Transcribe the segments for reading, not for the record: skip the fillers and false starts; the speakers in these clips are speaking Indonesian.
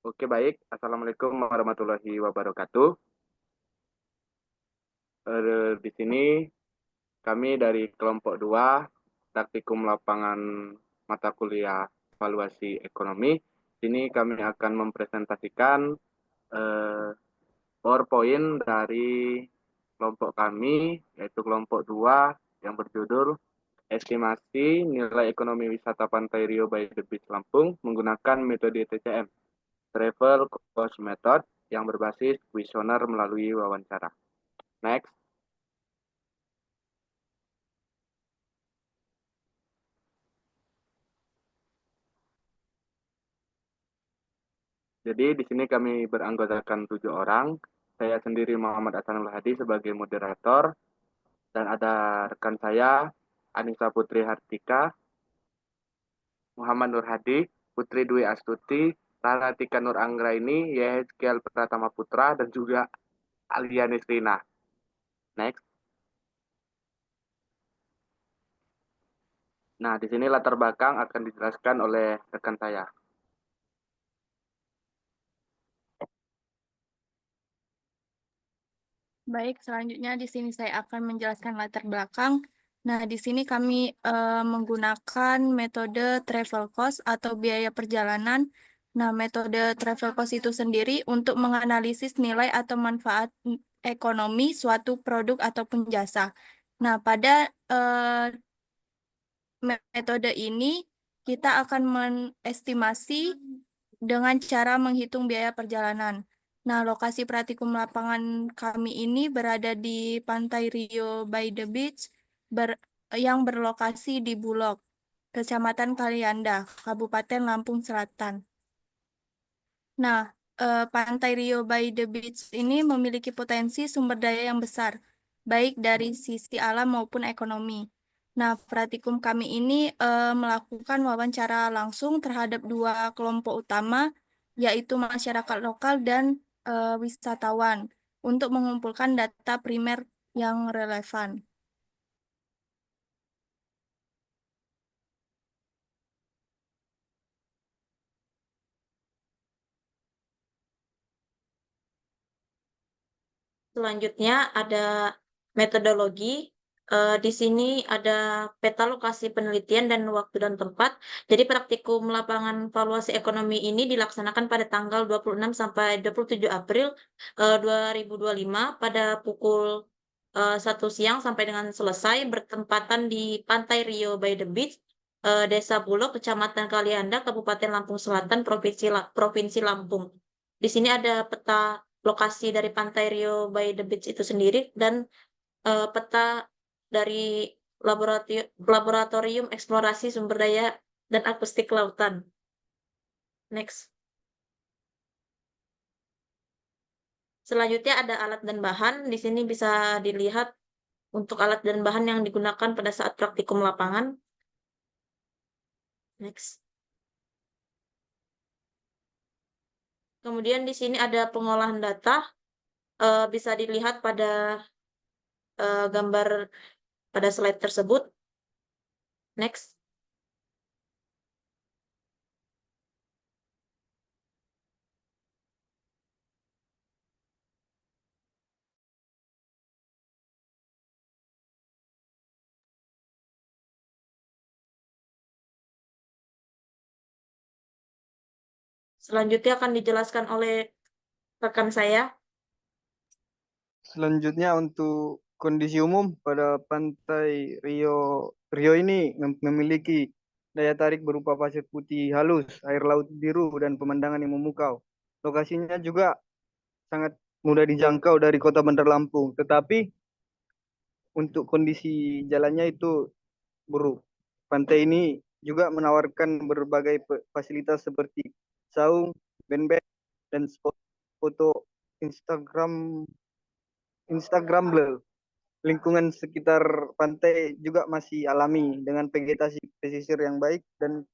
Oke, baik. Assalamualaikum warahmatullahi wabarakatuh. Di sini kami dari kelompok 2 praktikum lapangan mata kuliah evaluasi ekonomi. Di sini kami akan mempresentasikan eh, PowerPoint dari kelompok kami, yaitu kelompok 2 yang berjudul Estimasi Nilai Ekonomi Wisata Pantai Rio by the Beach Lampung menggunakan metode TCM, Travel Cost Method, yang berbasis kuesioner melalui wawancara. Next. Jadi di sini kami beranggotakan 7 orang. Saya sendiri Muhammad Hasanul Hadi sebagai moderator dan ada rekan saya Anissa Putri Hartika, Muhammad Nur Hadi, Putri Dwi Astuti, Rara Tika Nur Anggraini, Yehezkiel Pratama Putra dan juga Alia Nisrina. Next. Nah, di sini latar belakang akan dijelaskan oleh rekan saya. Baik, selanjutnya di sini saya akan menjelaskan latar belakang. Nah, di sini kami menggunakan metode travel cost atau biaya perjalanan. Nah, metode travel cost itu sendiri untuk menganalisis nilai atau manfaat ekonomi suatu produk ataupun jasa. Nah, pada metode ini kita akan mengestimasi dengan cara menghitung biaya perjalanan. Nah, lokasi praktikum lapangan kami ini berada di Pantai Rio by the Beach yang berlokasi di Bulog, Kecamatan Kalianda, Kabupaten Lampung Selatan. Nah, Pantai Rio by the Beach ini memiliki potensi sumber daya yang besar, baik dari sisi alam maupun ekonomi. Nah, praktikum kami ini melakukan wawancara langsung terhadap 2 kelompok utama, yaitu masyarakat lokal dan wisatawan, untuk mengumpulkan data primer yang relevan. Selanjutnya ada metodologi. Di sini ada peta lokasi penelitian dan waktu dan tempat. Jadi praktikum lapangan valuasi ekonomi ini dilaksanakan pada tanggal 26 sampai 27 April 2025 pada pukul 1 siang sampai dengan selesai, bertempatan di Pantai Rio by the Beach, Desa Bulog, Kecamatan Kalianda, Kabupaten Lampung Selatan, Provinsi Lampung. Di sini ada peta lokasi dari Pantai Rio by the Beach itu sendiri dan peta dari laboratorium eksplorasi sumber daya dan akustik lautan. Next. Selanjutnya ada alat dan bahan. Di sini bisa dilihat untuk alat dan bahan yang digunakan pada saat praktikum lapangan. Next. Kemudian di sini ada pengolahan data. Bisa dilihat pada gambar pada slide tersebut. Next. Selanjutnya akan dijelaskan oleh rekan saya. Selanjutnya untuk kondisi umum pada Pantai Rio ini memiliki daya tarik berupa pasir putih halus, air laut biru, dan pemandangan yang memukau. Lokasinya juga sangat mudah dijangkau dari kota Bandar Lampung, tetapi untuk kondisi jalannya itu buruk. Pantai ini juga menawarkan berbagai fasilitas seperti saung, band, dan spot foto Instagram Instagramable. Lingkungan sekitar pantai juga masih alami dengan vegetasi pesisir yang baik dan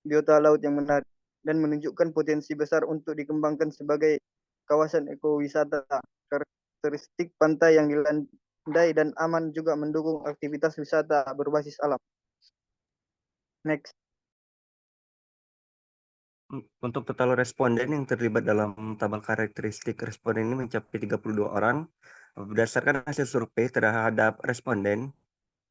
biota laut yang menarik dan menunjukkan potensi besar untuk dikembangkan sebagai kawasan ekowisata. Karakteristik pantai yang dilandai dan aman juga mendukung aktivitas wisata berbasis alam. Next. Untuk total responden yang terlibat dalam tabel karakteristik responden ini mencapai 32 orang. Berdasarkan hasil survei terhadap responden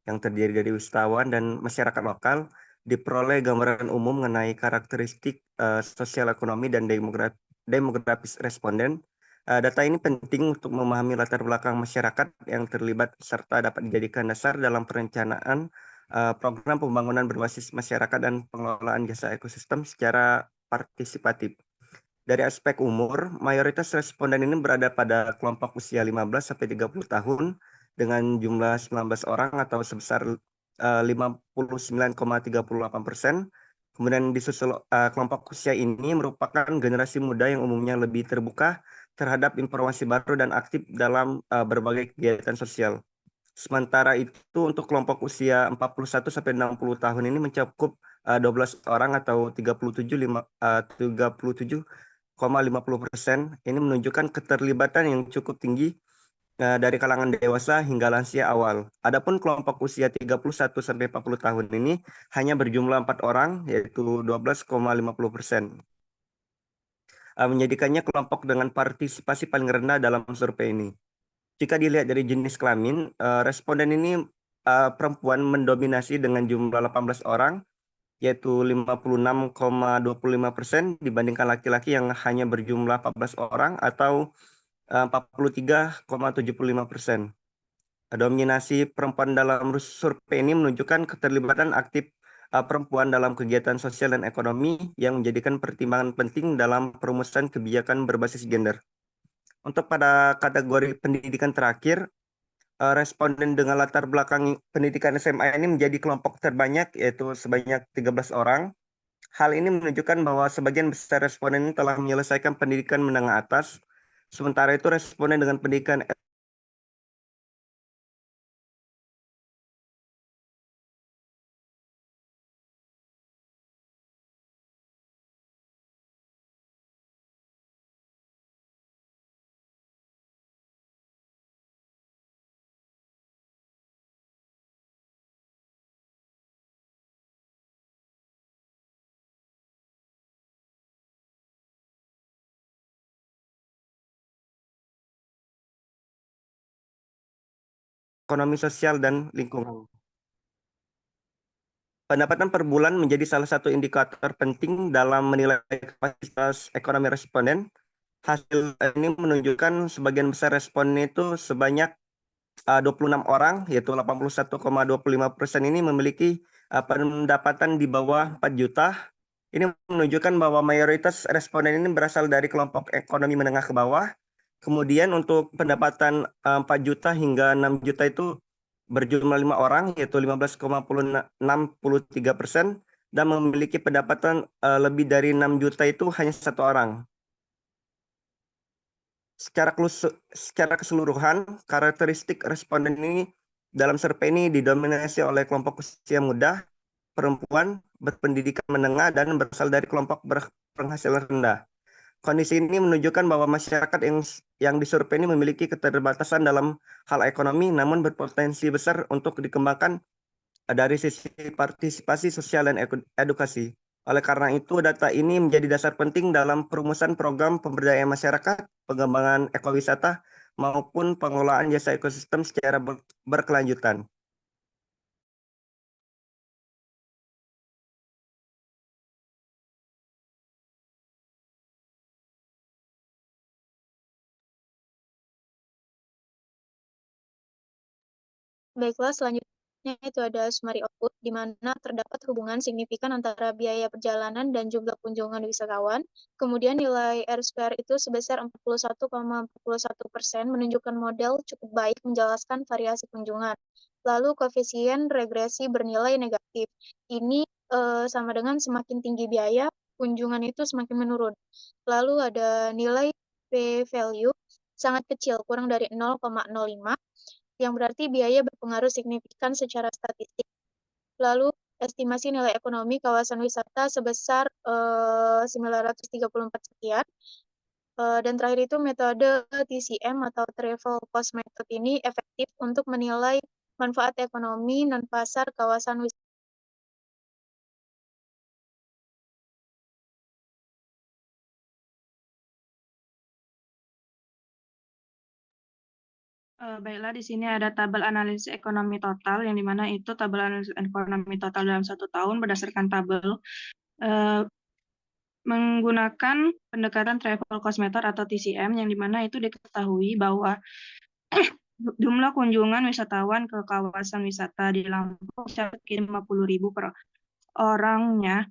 yang terdiri dari wisatawan dan masyarakat lokal, diperoleh gambaran umum mengenai karakteristik sosial ekonomi dan demografis responden. Data ini penting untuk memahami latar belakang masyarakat yang terlibat serta dapat dijadikan dasar dalam perencanaan program pembangunan berbasis masyarakat dan pengelolaan jasa ekosistem secara partisipatif. Dari aspek umur, mayoritas responden ini berada pada kelompok usia 15 sampai 30 tahun dengan jumlah 19 orang atau sebesar 59,38%. Kemudian disusul kelompok usia ini merupakan generasi muda yang umumnya lebih terbuka terhadap informasi baru dan aktif dalam berbagai kegiatan sosial. Sementara itu untuk kelompok usia 41 sampai 60 tahun ini mencakup 12 orang atau 37,50%. Ini menunjukkan keterlibatan yang cukup tinggi dari kalangan dewasa hingga lansia awal. Adapun kelompok usia 31 sampai 40 tahun ini hanya berjumlah 4 orang yaitu 12,50%. Menjadikannya kelompok dengan partisipasi paling rendah dalam survei ini. Jika dilihat dari jenis kelamin, responden ini perempuan mendominasi dengan jumlah 18 orang, yaitu 56,25% dibandingkan laki-laki yang hanya berjumlah 14 orang atau 43,75%. Dominasi perempuan dalam survei ini menunjukkan keterlibatan aktif perempuan dalam kegiatan sosial dan ekonomi yang menjadikan pertimbangan penting dalam perumusan kebijakan berbasis gender. Untuk pada kategori pendidikan terakhir, responden dengan latar belakang pendidikan SMA ini menjadi kelompok terbanyak, yaitu sebanyak 13 orang. Hal ini menunjukkan bahwa sebagian besar responden ini telah menyelesaikan pendidikan menengah atas. Sementara itu responden dengan pendidikan ekonomi sosial dan lingkungan. Pendapatan per bulan menjadi salah satu indikator penting dalam menilai kapasitas ekonomi responden. Hasil ini menunjukkan sebagian besar responden itu sebanyak 26 orang, yaitu 81,25% ini memiliki pendapatan di bawah 4 juta. Ini menunjukkan bahwa mayoritas responden ini berasal dari kelompok ekonomi menengah ke bawah. Kemudian untuk pendapatan 4 juta hingga 6 juta itu berjumlah 5 orang, yaitu 15,63%, dan memiliki pendapatan lebih dari 6 juta itu hanya 1 orang. Secara keseluruhan, karakteristik responden ini dalam survei ini didominasi oleh kelompok usia muda, perempuan, berpendidikan menengah, dan berasal dari kelompok berpenghasilan rendah. Kondisi ini menunjukkan bahwa masyarakat yang disurvei ini memiliki keterbatasan dalam hal ekonomi, namun berpotensi besar untuk dikembangkan dari sisi partisipasi sosial dan edukasi. Oleh karena itu, data ini menjadi dasar penting dalam perumusan program pemberdayaan masyarakat, pengembangan ekowisata, maupun pengelolaan jasa ekosistem secara berkelanjutan. Baiklah, selanjutnya itu ada summary output, di mana terdapat hubungan signifikan antara biaya perjalanan dan jumlah kunjungan wisatawan. Kemudian nilai R-square itu sebesar 41,41%, menunjukkan model cukup baik menjelaskan variasi kunjungan. Lalu koefisien regresi bernilai negatif. Ini sama dengan semakin tinggi biaya, kunjungan itu semakin menurun. Lalu ada nilai p-value sangat kecil, kurang dari 0,05, yang berarti biaya berpengaruh signifikan secara statistik. Lalu estimasi nilai ekonomi kawasan wisata sebesar 934 sekian. Dan terakhir itu metode TCM atau Travel Cost Method ini efektif untuk menilai manfaat ekonomi non-pasar kawasan wisata. Baiklah, di sini ada tabel analisis ekonomi total, yang dimana itu tabel analisis ekonomi total dalam 1 tahun berdasarkan tabel eh, menggunakan pendekatan travel cost method atau TCM, yang dimana itu diketahui bahwa jumlah kunjungan wisatawan ke kawasan wisata di Lampung mencapai 50.000 per orangnya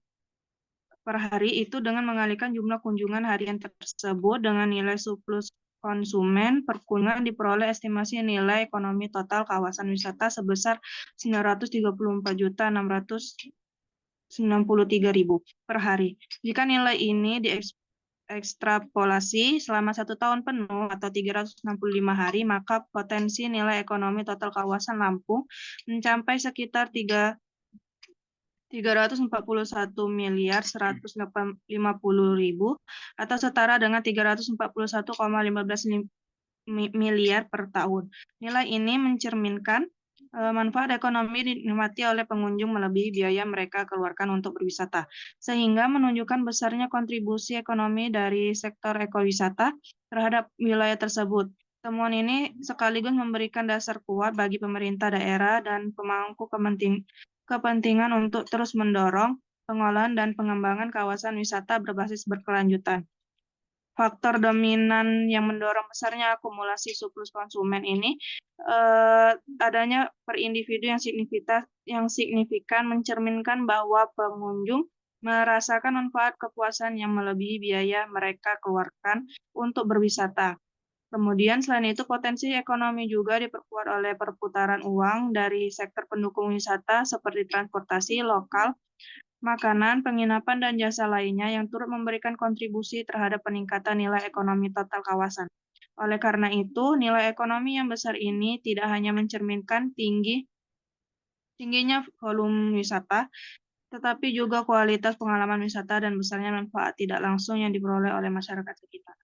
per hari itu dengan mengalihkan jumlah kunjungan harian tersebut dengan nilai surplus konsumen per kunjungan diperoleh estimasi nilai ekonomi total kawasan wisata sebesar 934.693.000 per hari. Jika nilai ini diekstrapolasi selama 1 tahun penuh atau 365 hari, maka potensi nilai ekonomi total kawasan Lampung mencapai sekitar 341.150.000 atau setara dengan 341,15 miliar per tahun. Nilai ini mencerminkan manfaat ekonomi dinikmati oleh pengunjung melebihi biaya mereka keluarkan untuk berwisata, sehingga menunjukkan besarnya kontribusi ekonomi dari sektor ekowisata terhadap wilayah tersebut. Temuan ini sekaligus memberikan dasar kuat bagi pemerintah daerah dan pemangku kepentingan untuk terus mendorong pengolahan dan pengembangan kawasan wisata berbasis berkelanjutan. Faktor dominan yang mendorong besarnya akumulasi surplus konsumen ini adanya per individu yang signifikan mencerminkan bahwa pengunjung merasakan manfaat kepuasan yang melebihi biaya mereka keluarkan untuk berwisata. Kemudian selain itu potensi ekonomi juga diperkuat oleh perputaran uang dari sektor pendukung wisata seperti transportasi lokal, makanan, penginapan, dan jasa lainnya yang turut memberikan kontribusi terhadap peningkatan nilai ekonomi total kawasan. Oleh karena itu, nilai ekonomi yang besar ini tidak hanya mencerminkan tingginya volume wisata, tetapi juga kualitas pengalaman wisata dan besarnya manfaat tidak langsung yang diperoleh oleh masyarakat sekitar.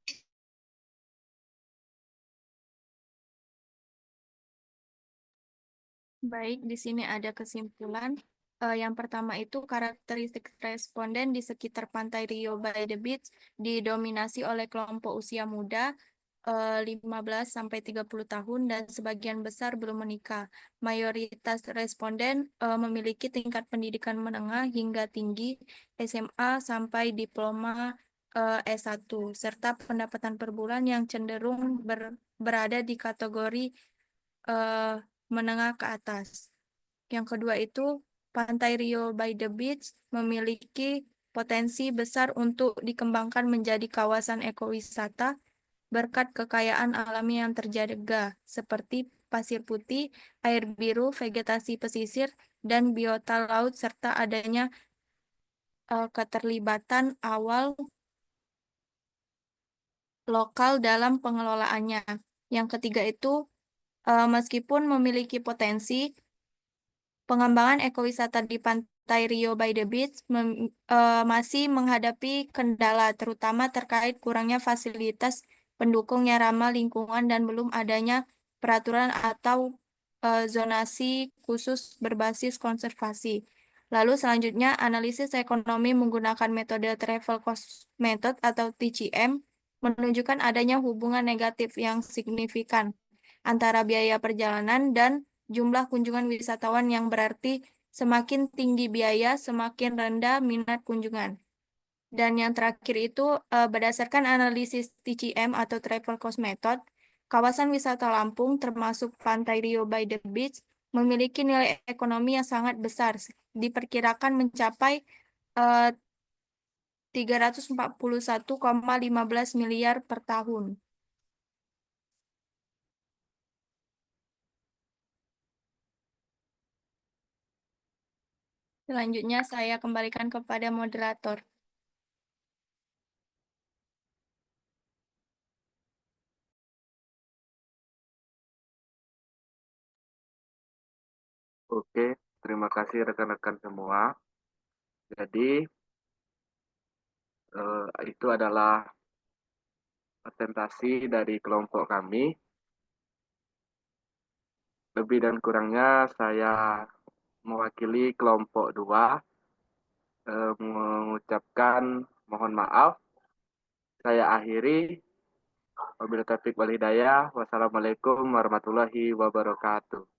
Baik, di sini ada kesimpulan. Yang pertama itu karakteristik responden di sekitar Pantai Rio by the Beach didominasi oleh kelompok usia muda 15-30 tahun dan sebagian besar belum menikah. Mayoritas responden memiliki tingkat pendidikan menengah hingga tinggi SMA sampai diploma S1 serta pendapatan per bulan yang cenderung berada di kategori menengah ke atas. Yang kedua itu Pantai Rio by the Beach memiliki potensi besar untuk dikembangkan menjadi kawasan ekowisata berkat kekayaan alami yang terjaga seperti pasir putih, air biru, vegetasi pesisir, dan biota laut serta adanya keterlibatan awal lokal dalam pengelolaannya. Yang ketiga itu meskipun memiliki potensi, pengembangan ekowisata di Pantai Rio by the Beach masih menghadapi kendala, terutama terkait kurangnya fasilitas pendukung yang ramah lingkungan dan belum adanya peraturan atau zonasi khusus berbasis konservasi. Lalu selanjutnya, analisis ekonomi menggunakan metode Travel Cost Method atau TCM menunjukkan adanya hubungan negatif yang signifikan antara biaya perjalanan dan jumlah kunjungan wisatawan yang berarti semakin tinggi biaya, semakin rendah minat kunjungan. Dan yang terakhir itu berdasarkan analisis TCM atau Travel Cost Method, kawasan wisata Lampung termasuk Pantai Rio by the Beach memiliki nilai ekonomi yang sangat besar, diperkirakan mencapai 341,15 miliar per tahun. Selanjutnya saya kembalikan kepada moderator. Oke, terima kasih rekan-rekan semua. Jadi, itu adalah presentasi dari kelompok kami. Lebih dan kurangnya saya mewakili kelompok 2 mengucapkan mohon maaf. Saya akhiri. Wabillahi taufiq wal hidayah. Wassalamualaikum warahmatullahi wabarakatuh.